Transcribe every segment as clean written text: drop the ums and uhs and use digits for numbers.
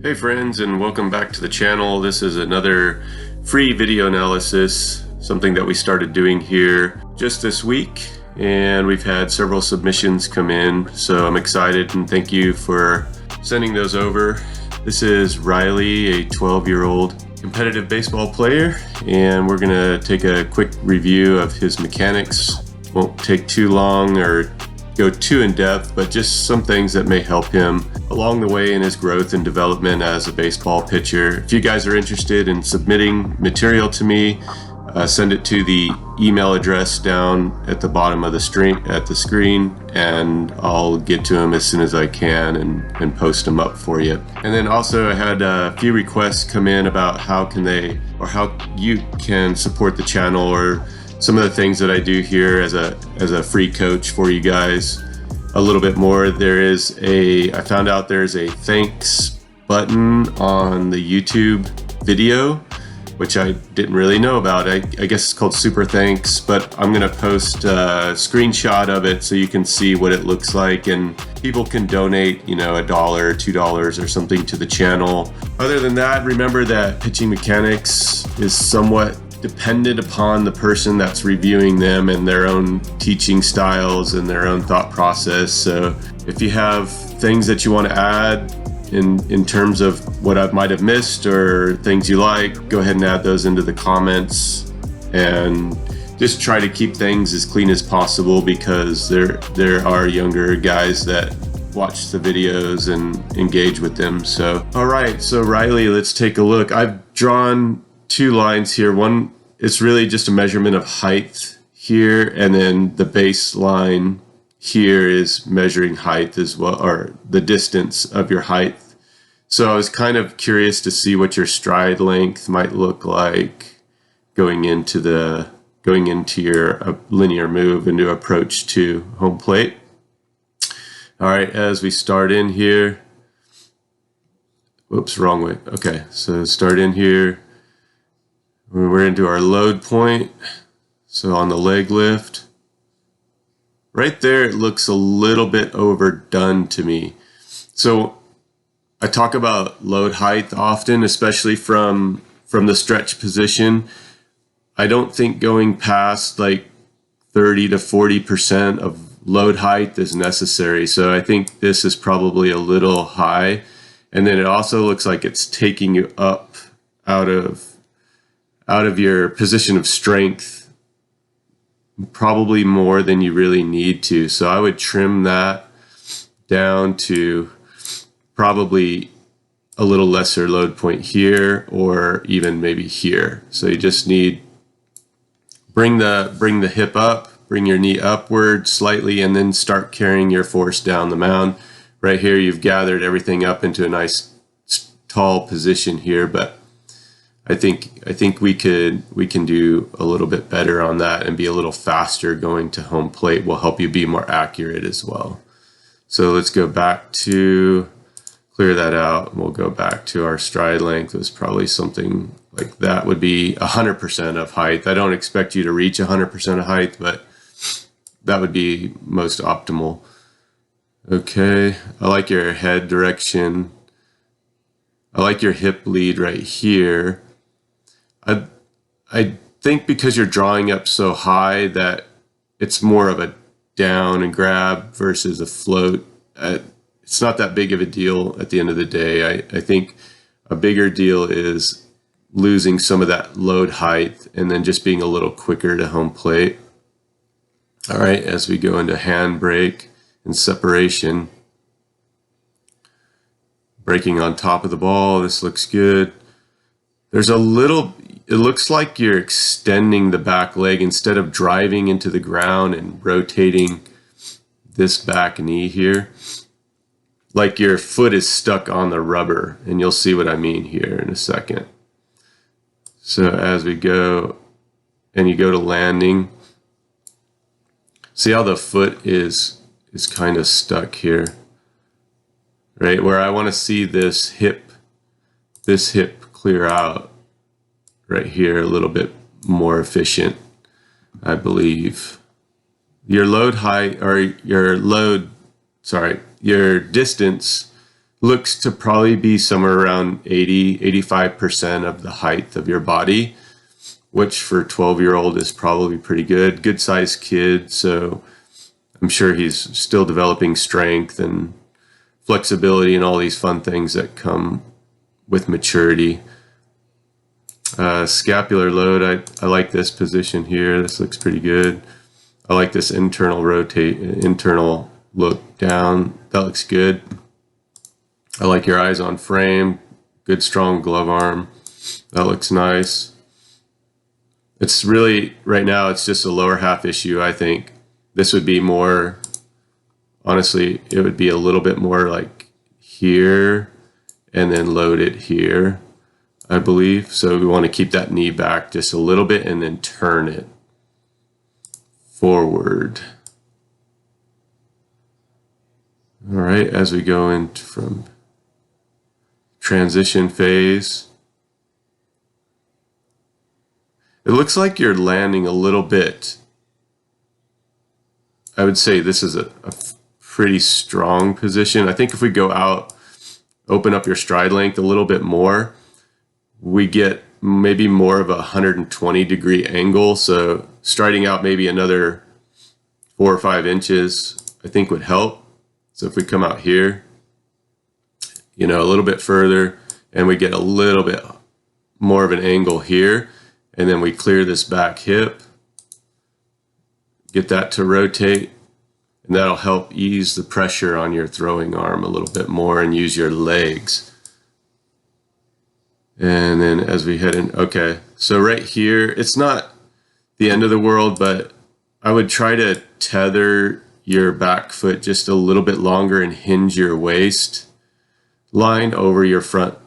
Hey friends, and welcome back to the channel. This is another free video analysis, something that we started doing here just this week, and we've had several submissions come in, so I'm excited and thank you for sending those over. This is Riley, a 12-year-old competitive baseball player, and we're gonna take a quick review of his mechanics. Won't take too long or go too in depth, but just some things that may help him along the way in his growth and development as a baseball pitcher. If you guys are interested in submitting material to me, send it to the email address down at the bottom of the screen, and I'll get to them as soon as I can and post them up for you. And then also I had a few requests come in about how you can support the channel, or some of the things that I do here as a free coach for you guys a little bit more. I found out there's a thanks button on the YouTube video, which I didn't really know about. I guess it's called Super Thanks, but I'm gonna post a screenshot of it so you can see what it looks like, and people can donate, $1, $2 or something to the channel. Other than that, remember that pitching mechanics is somewhat dependent upon the person that's reviewing them and their own teaching styles and their own thought process. So if you have things that you want to add in terms of what I might have missed or things you like, go ahead and add those into the comments, and just try to keep things as clean as possible, because there are younger guys that watch the videos and engage with them. So all right, so Riley, let's take a look. I've drawn two lines here. One, it's really just a measurement of height here, and then the baseline here is measuring height as well, or the distance of your height. So I was kind of curious to see what your stride length might look like going into your linear move into approach to home plate. All right, as we start in here, whoops, wrong way. Okay, so start in here. We're into our load point. So on the leg lift, right there, it looks a little bit overdone to me. So I talk about load height often, especially from the stretch position. I don't think going past like 30 to 40% of load height is necessary. So I think this is probably a little high. And then it also looks like it's taking you up out of your position of strength, probably more than you really need to. So I would trim that down to probably a little lesser load point here, or even maybe here. So you just need bring the hip up, bring your knee upward slightly, and then start carrying your force down the mound. Right here, you've gathered everything up into a nice tall position here, but I think we can do a little bit better on that, and be a little faster going to home plate will help you be more accurate as well. So let's go back to clear that out, and we'll go back to our stride length. It was probably something like that would be 100% of height. I don't expect you to reach 100% of height, but that would be most optimal. Okay, I like your head direction. I like your hip lead right here. I think because you're drawing up so high that it's more of a down and grab versus a float. It's not that big of a deal at the end of the day. I think a bigger deal is losing some of that load height and then just being a little quicker to home plate. All right, as we go into hand brake and separation, braking on top of the ball, this looks good. It looks like you're extending the back leg instead of driving into the ground and rotating this back knee here. Like your foot is stuck on the rubber, and you'll see what I mean here in a second. So as we go, and you go to landing, see how the foot is kind of stuck here, right? Where I want to see this hip clear out right here a little bit more efficient, I believe. Your load height, or your distance looks to probably be somewhere around 85% of the height of your body, which for a 12-year-old is probably pretty good. Good sized kid, so I'm sure he's still developing strength and flexibility and all these fun things that come with maturity. Scapular load, I like this position here. This looks pretty good. I like this internal look down. That looks good. I like your eyes on frame. Good strong glove arm. That looks nice. It's really, right now, it's just a lower half issue, I think. This would be more, honestly, it would be a little bit more like here and then load it here, I believe. So we want to keep that knee back just a little bit and then turn it forward. All right, as we go into from transition phase, it looks like you're landing a little bit. I would say this is a pretty strong position. I think if we go out, open up your stride length a little bit more, we get maybe more of a 120-degree angle. So striding out maybe another 4 or 5 inches, I think would help. So if we come out here, you know, a little bit further, and we get a little bit more of an angle here, and then we clear this back hip, get that to rotate, and that'll help ease the pressure on your throwing arm a little bit more and use your legs. And then as we head in, okay, so right here, it's not the end of the world, but I would try to tether your back foot just a little bit longer and hinge your waist line over your front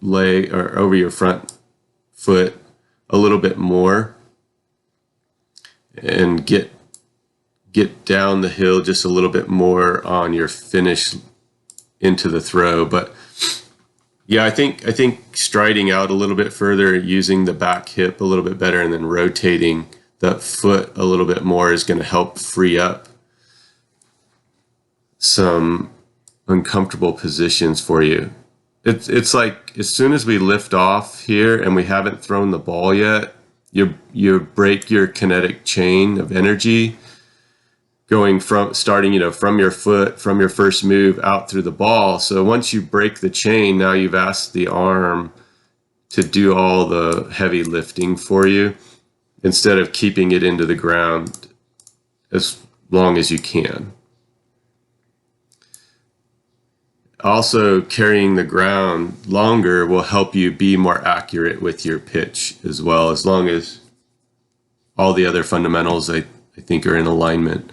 leg, or over your front foot a little bit more, and get down the hill just a little bit more on your finish into the throw. But yeah, I think striding out a little bit further, using the back hip a little bit better, and then rotating that foot a little bit more is going to help free up some uncomfortable positions for you. It's like as soon as we lift off here and we haven't thrown the ball yet, you break your kinetic chain of energy, going from starting, you know, from your foot, from your first move out through the ball. So once you break the chain, now you've asked the arm to do all the heavy lifting for you, instead of keeping it into the ground as long as you can. Also, carrying the ground longer will help you be more accurate with your pitch as well, as long as all the other fundamentals I think are in alignment.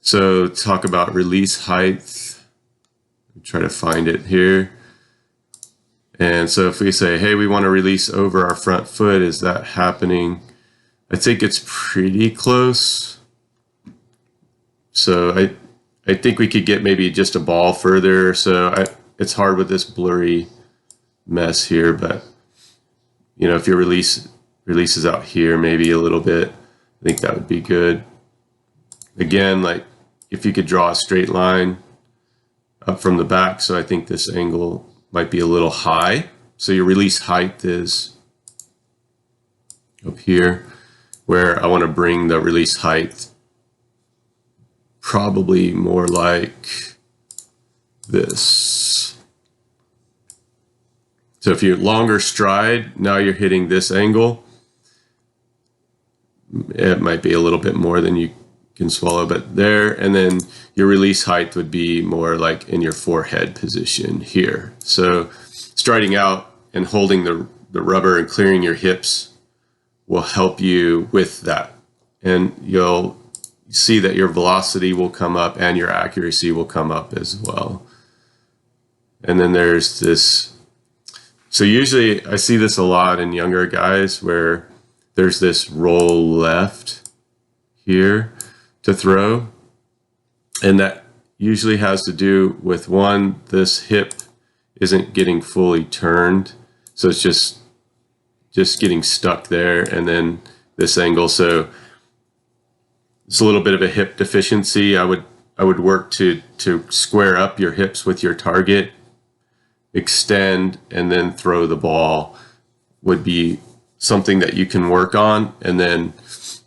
So talk about release height. Try to find it here. And so if we say, hey, we want to release over our front foot, is that happening? I think it's pretty close. So I think we could get maybe just a ball further. So it's hard with this blurry mess here, but you know, if your releases out here maybe a little bit, I think that would be good. Again, like if you could draw a straight line up from the back, so I think this angle might be a little high. So your release height is up here, where I want to bring the release height probably more like this. So if you're longer stride, now you're hitting this angle. It might be a little bit more than you can swallow, but there, and then your release height would be more like in your forehead position here. So striding out and holding the rubber and clearing your hips will help you with that. And you'll see that your velocity will come up and your accuracy will come up as well. And then there's this, so usually I see this a lot in younger guys where there's this roll left here to throw. And that usually has to do with, one, this hip isn't getting fully turned. So it's just getting stuck there, and then this angle. So it's a little bit of a hip deficiency. I would would work to square up your hips with your target, extend, and then throw the ball would be something that you can work on, and then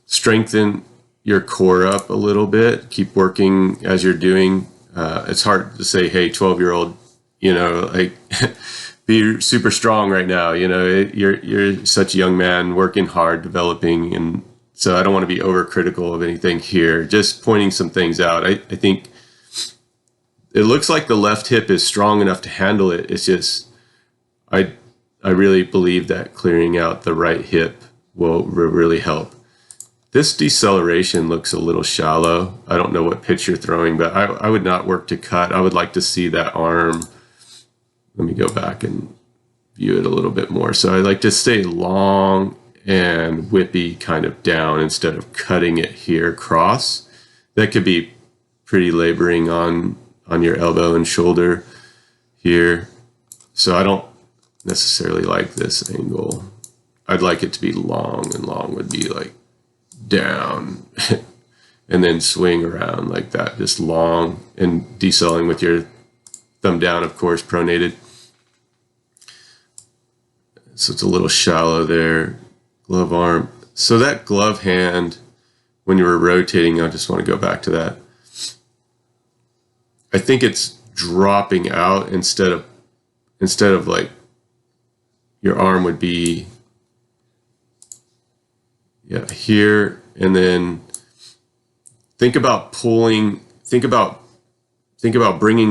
strengthen your core up a little bit. Keep working as you're doing. It's hard to say, hey, 12-year-old, like be super strong right now. You're such a young man working hard, developing, and so I don't want to be overcritical of anything here. Just pointing some things out. I think it looks like the left hip is strong enough to handle it. It's just I really believe that clearing out the right hip will really help. This deceleration looks a little shallow. I don't know what pitch you're throwing, but I would not work to cut. I would like to see that arm. Let me go back and view it a little bit more. So I like to stay long and whippy kind of down instead of cutting it here across. That could be pretty laboring on your elbow and shoulder here. So I don't necessarily like this angle. I'd like it to be long, and long would be like down and then swing around like that, just long and deceling with your thumb down, of course, pronated. So it's a little shallow there. Glove arm. So that glove hand, when you were rotating, I just want to go back to that. I think it's dropping out instead of like your arm would be here, and then think about bringing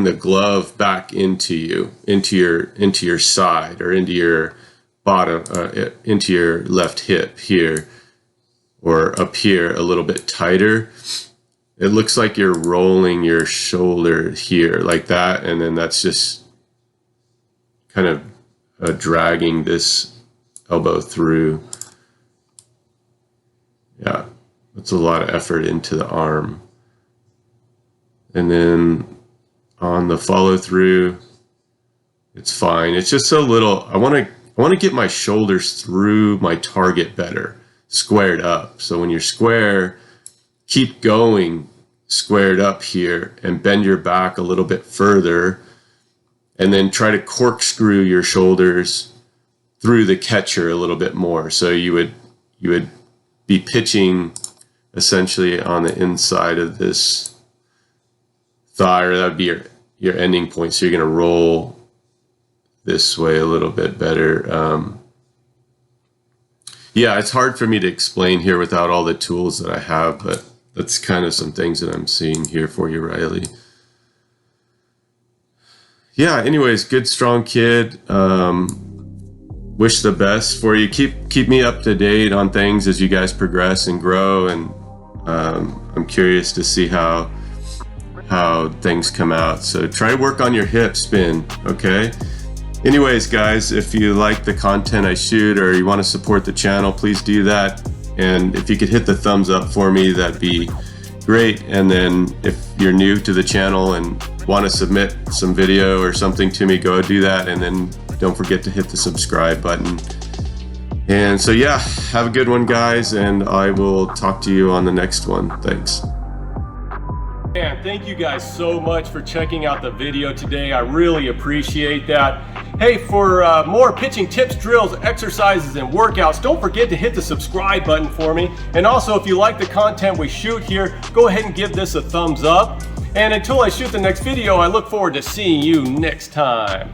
the glove back into your side, or into your bottom, into your left hip here, or up here a little bit tighter. It looks like you're rolling your shoulder here like that, and then that's just kind of dragging this elbow through. Yeah, that's a lot of effort into the arm. And then on the follow through, it's fine. It's just a little, I want to get my shoulders through my target better, squared up. So when you're square, keep going squared up here and bend your back a little bit further, and then try to corkscrew your shoulders through the catcher a little bit more. So you would be pitching essentially on the inside of this thigh, or that would be your ending point. So you're going to roll this way a little bit better. Yeah, it's hard for me to explain here without all the tools that I have, but that's kind of some things that I'm seeing here for you, Riley. Yeah, anyways, good, strong kid. Wish the best for you. Keep me up to date on things as you guys progress and grow, and I'm curious to see how things come out. So try to work on your hip spin, okay? Anyways, guys, if you like the content I shoot, or you want to support the channel, please do that. And if you could hit the thumbs up for me, that'd be great. And then if you're new to the channel and want to submit some video or something to me, go do that. And then don't forget to hit the subscribe button. And so yeah, have a good one, guys, and I will talk to you on the next one. Thanks. And thank you guys so much for checking out the video today. I really appreciate that. Hey, for more pitching tips, drills, exercises, and workouts, don't forget to hit the subscribe button for me. And also, if you like the content we shoot here, go ahead and give this a thumbs up. And until I shoot the next video, I look forward to seeing you next time.